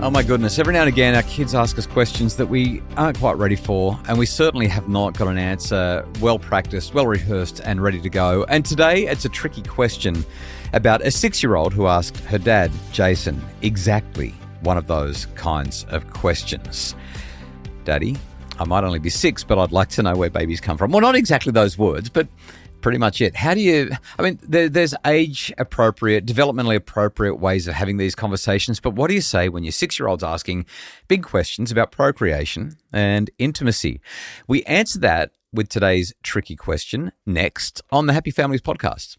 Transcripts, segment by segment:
Oh my goodness, every now and again our kids ask us questions that we aren't quite ready for, and we certainly have not got an answer well practiced, well rehearsed and ready to go. And today it's a tricky question about a 6-year-old who asked her dad, Jason, exactly one of those kinds of questions. Daddy, I might only be 6, but I'd like to know where babies come from. Well, not exactly those words, but pretty much it. How do you, there's age-appropriate, developmentally appropriate ways of having these conversations, but what do you say when your 6-year-old's asking big questions about procreation and intimacy? We answer that with today's tricky question next on the Happy Families Podcast.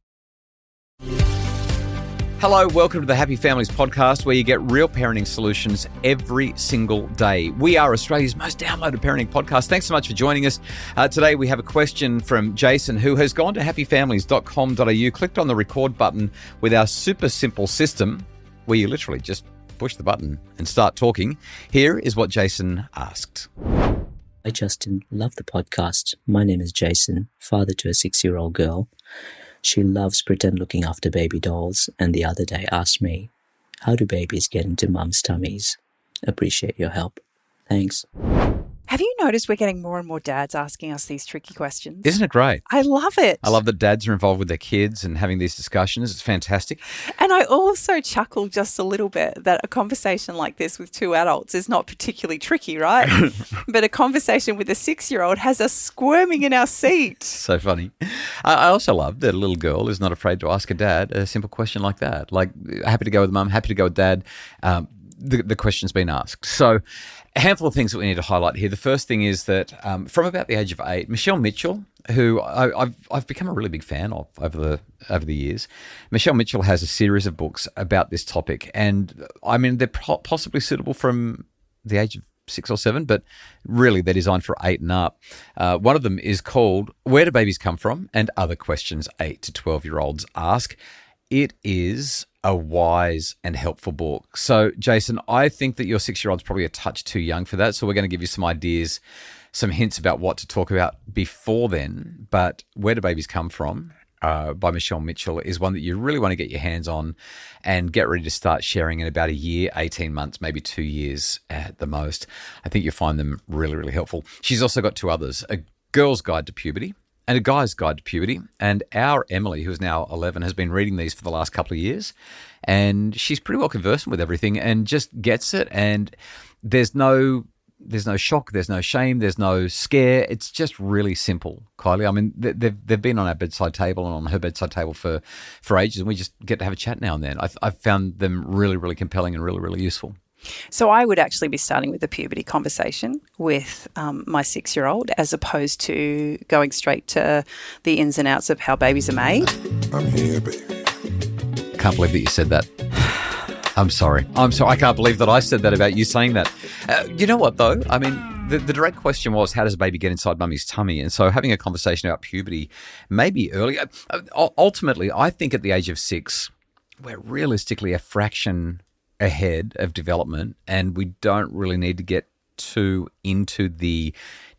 Hello, welcome to the Happy Families Podcast, where you get real parenting solutions every single day. We are Australia's most downloaded parenting podcast. Thanks so much for joining us. Today we have a question from Jason, who has gone to happyfamilies.com.au, clicked on the record button with our super simple system where you literally just push the button and start talking. Here is what Jason asked. Hi Justin, love the podcast. My name is Jason, father to a 6-year-old girl. She loves pretend looking after baby dolls, and the other day asked me, how do babies get into mum's tummies? Appreciate your help. Thanks. Have you noticed we're getting more and more dads asking us these tricky questions? Isn't it great? I love it. I love that dads are involved with their kids and having these discussions. It's fantastic. And I also chuckle just a little bit that a conversation like this with two adults is not particularly tricky, right? But a conversation with a 6-year-old has us squirming in our seat. So funny. I also love that a little girl is not afraid to ask a dad a simple question like that. Like, happy to go with mum, happy to go with dad. The question's been asked. So a handful of things that we need to highlight here. The first thing is that from about the age of 8, Michelle Mitchell, who I've become a really big fan of over the years. Michelle Mitchell has a series of books about this topic, and I mean they're possibly suitable from the age of 6 or 7, but really they're designed for 8 and up. One of them is called "Where Do Babies Come From?" and Other Questions 8 to 12-year-olds Ask. It is a wise and helpful book. So, Jason, I think that your 6-year-old's probably a touch too young for that. So we're going to give you some ideas, some hints about what to talk about before then. But Where Do Babies Come From? By Michelle Mitchell is one that you really want to get your hands on and get ready to start sharing in about a year, 18 months, maybe 2 years at the most. I think you'll find them really, really helpful. She's also got 2 others, A Girl's Guide to Puberty and A Guy's Guide to Puberty. And our Emily, who is now 11, has been reading these for the last couple of years. And she's pretty well conversant with everything and just gets it. And there's no shock, there's no shame, there's no scare. It's just really simple, Kylie. I mean, they've been on our bedside table and on her bedside table for ages, and we just get to have a chat now and then. I've found them really, really compelling and really, really useful. So I would actually be starting with the puberty conversation with my 6-year-old as opposed to going straight to the ins and outs of how babies are made. I'm here, baby. Can't believe that you said that. I'm sorry. I can't believe that I said that about you saying that. You know what, though? I mean, the direct question was, how does a baby get inside mummy's tummy? And so having a conversation about puberty maybe early. Ultimately, I think at the age of 6, we're realistically a fraction ahead of development, and we don't really need to get too into the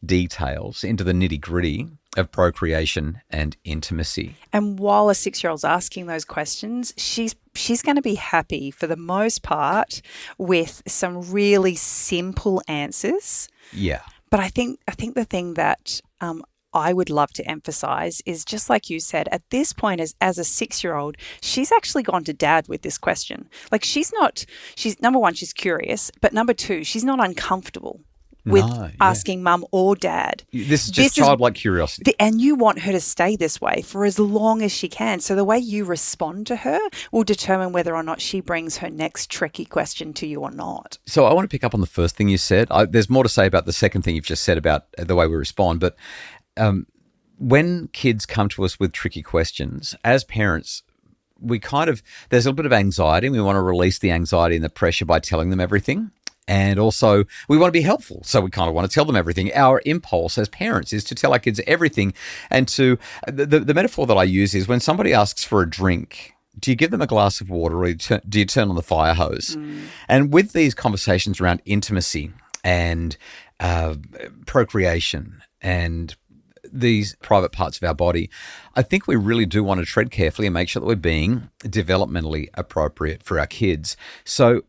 details, into the nitty-gritty of procreation and intimacy. And while a 6-year-old's asking those questions, she's going to be happy for the most part with some really simple answers. Yeah. But I think the thing that I would love to emphasize is, just like you said, at this point as a 6-year-old, she's actually gone to dad with this question. Like she's number one, she's curious, but number 2, she's not uncomfortable with asking mum or dad. This is just childlike curiosity. And you want her to stay this way for as long as she can. So the way you respond to her will determine whether or not she brings her next tricky question to you or not. So I want to pick up on the first thing you said. There's more to say about the second thing you've just said about the way we respond, but when kids come to us with tricky questions, as parents, there's a little bit of anxiety, and we want to release the anxiety and the pressure by telling them everything. And also, we want to be helpful, so we kind of want to tell them everything. Our impulse as parents is to tell our kids everything. And the metaphor that I use is when somebody asks for a drink, do you give them a glass of water or do you turn on the fire hose? And with these conversations around intimacy and procreation and these private parts of our body, I think we really do want to tread carefully and make sure that we're being developmentally appropriate for our kids. So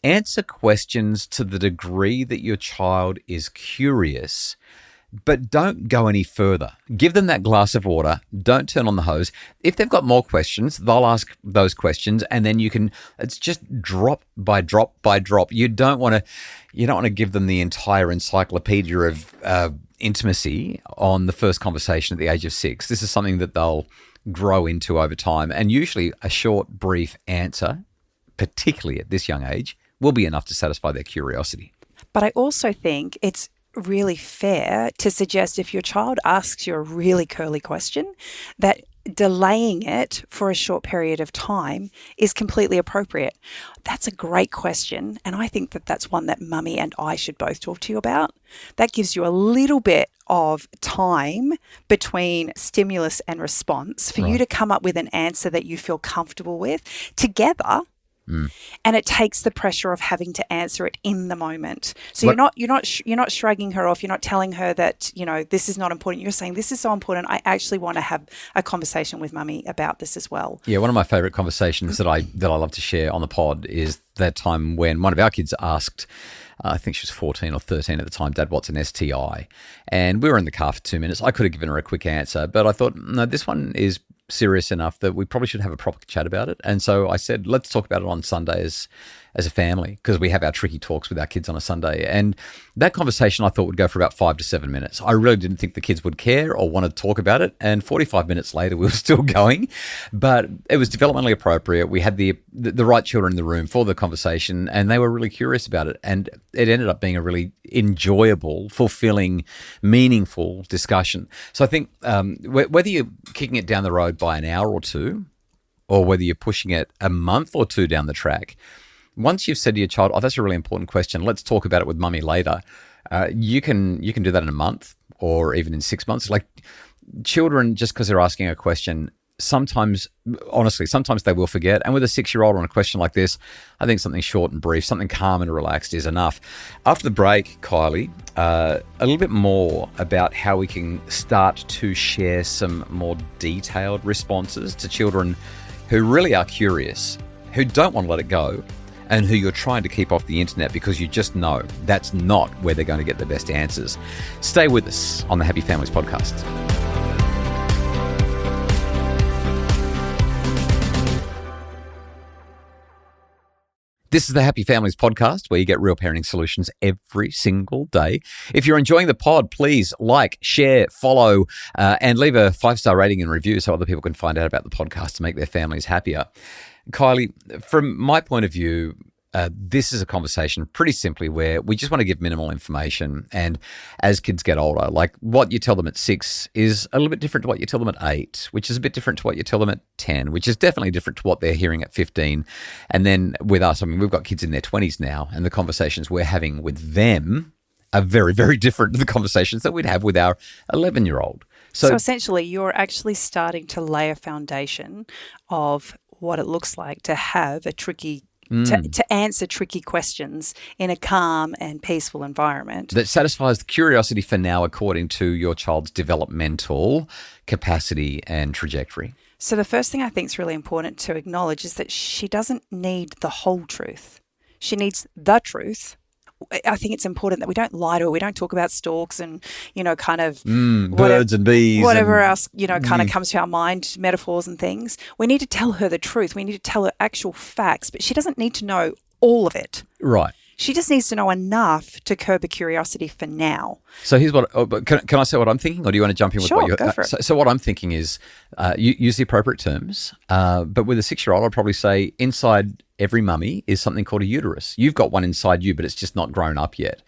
answer questions to the degree that your child is curious, but don't go any further. Give them that glass of water. Don't turn on the hose. If they've got more questions, they'll ask those questions, and then it's just drop by drop by drop. You don't want to give them the entire encyclopedia of intimacy on the first conversation at the age of 6. This is something that they'll grow into over time. And usually a short, brief answer, particularly at this young age, will be enough to satisfy their curiosity. But I also think it's really fair to suggest if your child asks you a really curly question, that delaying it for a short period of time is completely appropriate. That's a great question, and I think that that's one that Mummy and I should both talk to you about. That gives you a little bit of time between stimulus and response for you to come up with an answer that you feel comfortable with together. And it takes the pressure of having to answer it in the moment. So you're not shrugging her off. You're not telling her that, this is not important. You're saying this is so important. I actually want to have a conversation with Mummy about this as well. Yeah, one of my favorite conversations that I love to share on the pod is that time when one of our kids asked, I think she was 14 or 13 at the time, Dad, what's an STI? And we were in the car for 2 minutes. I could have given her a quick answer, but I thought, no, this one is serious enough that we probably should have a proper chat about it. And so I said, let's talk about it on Sunday as a family, because we have our tricky talks with our kids on a Sunday. And that conversation I thought would go for about 5 to 7 minutes. I really didn't think the kids would care or want to talk about it. And 45 minutes later, we were still going, but it was developmentally appropriate. We had the right children in the room for the conversation, and they were really curious about it. And it ended up being a really enjoyable, fulfilling, meaningful discussion. So I think whether you're kicking it down the road by an hour or two, or whether you're pushing it a month or two down the track, once you've said to your child, oh, that's a really important question, let's talk about it with Mummy later, you can do that in a month or even in 6 months. Like, children, just because they're asking a question, sometimes they will forget. And with a 6-year-old on a question like this, I think something short and brief, something calm and relaxed is enough. After the break, Kylie, a little bit more about how we can start to share some more detailed responses to children who really are curious, who don't want to let it go, and who you're trying to keep off the internet because you just know that's not where they're going to get the best answers. Stay with us on the Happy Families podcast. This is the Happy Families podcast, where you get real parenting solutions every single day. If you're enjoying the pod, please like, share, follow, and leave a 5-star rating and review so other people can find out about the podcast to make their families happier. Kylie, from my point of view, this is a conversation pretty simply where we just want to give minimal information. And as kids get older, like what you tell them at 6 is a little bit different to what you tell them at 8, which is a bit different to what you tell them at 10, which is definitely different to what they're hearing at 15. And then with us, I mean, we've got kids in their 20s now, and the conversations we're having with them are very, very different to the conversations that we'd have with our 11-year-old. So essentially, you're actually starting to lay a foundation of what it looks like to have a tricky to answer tricky questions in a calm and peaceful environment. That satisfies the curiosity for now according to your child's developmental capacity and trajectory. So the first thing I think is really important to acknowledge is that she doesn't need the whole truth. She needs the truth. I think it's important that we don't lie to her. We don't talk about storks and, kind of birds and bees. Whatever else, kind of comes to our mind, metaphors and things. We need to tell her the truth. We need to tell her actual facts, but she doesn't need to know all of it. Right. She just needs to know enough to curb her curiosity for now. So here's what, can I say what I'm thinking, or do you want to jump in with what you're... Go for it. So what I'm thinking is use the appropriate terms, but with a 6-year-old, I'd probably say inside every mummy is something called a uterus. You've got one inside you, but it's just not grown up yet.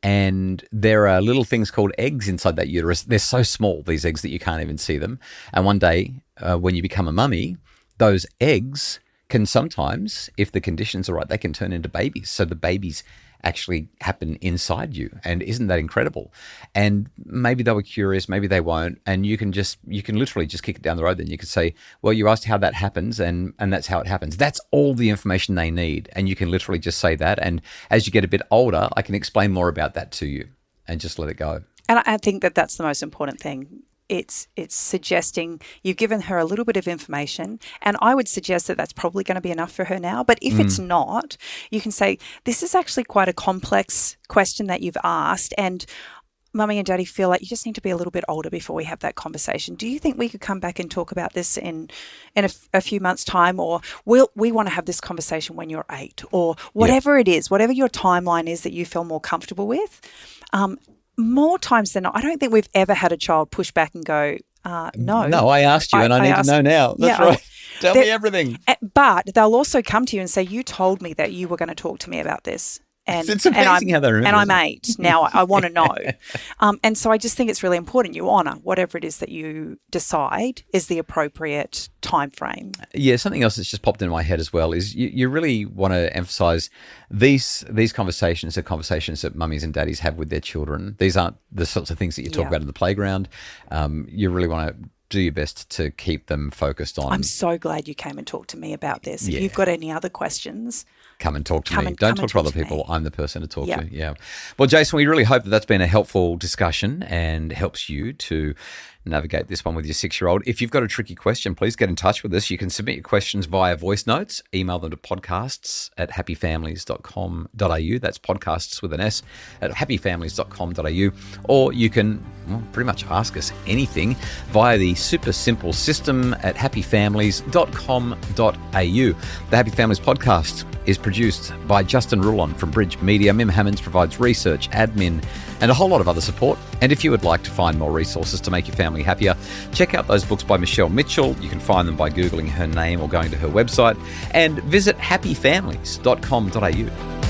And there are little things called eggs inside that uterus. They're so small, these eggs, that you can't even see them. And one day, when you become a mummy, those eggs can sometimes, if the conditions are right, they can turn into babies. So the babies actually happen inside you. And isn't that incredible? And maybe they were curious, maybe they won't. And you can literally just kick it down the road. Then you could say, well, you asked how that happens, and that's how it happens. That's all the information they need. And you can literally just say that. And as you get a bit older, I can explain more about that to you and just let it go. And I think that that's the most important thing it's suggesting you've given her a little bit of information, and I would suggest that that's probably going to be enough for her now. But if it's not, you can say, this is actually quite a complex question that you've asked, and Mummy and Daddy feel like you just need to be a little bit older before we have that conversation. Do you think we could come back and talk about this in a few months' time, or we want to have this conversation when you're 8, or whatever it is, whatever your timeline is that you feel more comfortable with? More times than not, I don't think we've ever had a child push back and go, no. No, I asked you and I need to know now. That's right. Tell me everything. But they'll also come to you and say, you told me that you were going to talk to me about this. And, it's amazing how they remember. And I'm 8 now. I want to know. And so I just think it's really important you honour whatever it is that you decide is the appropriate time frame. Yeah, something else that's just popped into my head as well is you really want to emphasise these conversations are conversations that mummies and daddies have with their children. These aren't the sorts of things that you talk about in the playground. You really want to do your best to keep them focused on. I'm so glad you came and talked to me about this. If you've got any other questions, come and talk to me. Don't talk to other people. I'm the person to talk to. Yeah. Well, Jason, we really hope that that's been a helpful discussion and helps you to navigate this one with your 6-year-old. If you've got a tricky question, please get in touch with us. You can submit your questions via voice notes, email them to podcasts@happyfamilies.com.au. That's podcasts with an S at happyfamilies.com.au. Or you can pretty much ask us anything via the super simple system at happyfamilies.com.au. The Happy Families podcast is produced by Justin Rulon from Bridge Media. Mim Hammonds provides research, admin, and a whole lot of other support. And if you would like to find more resources to make your family happier, check out those books by Michelle Mitchell. You can find them by Googling her name or going to her website. And visit happyfamilies.com.au.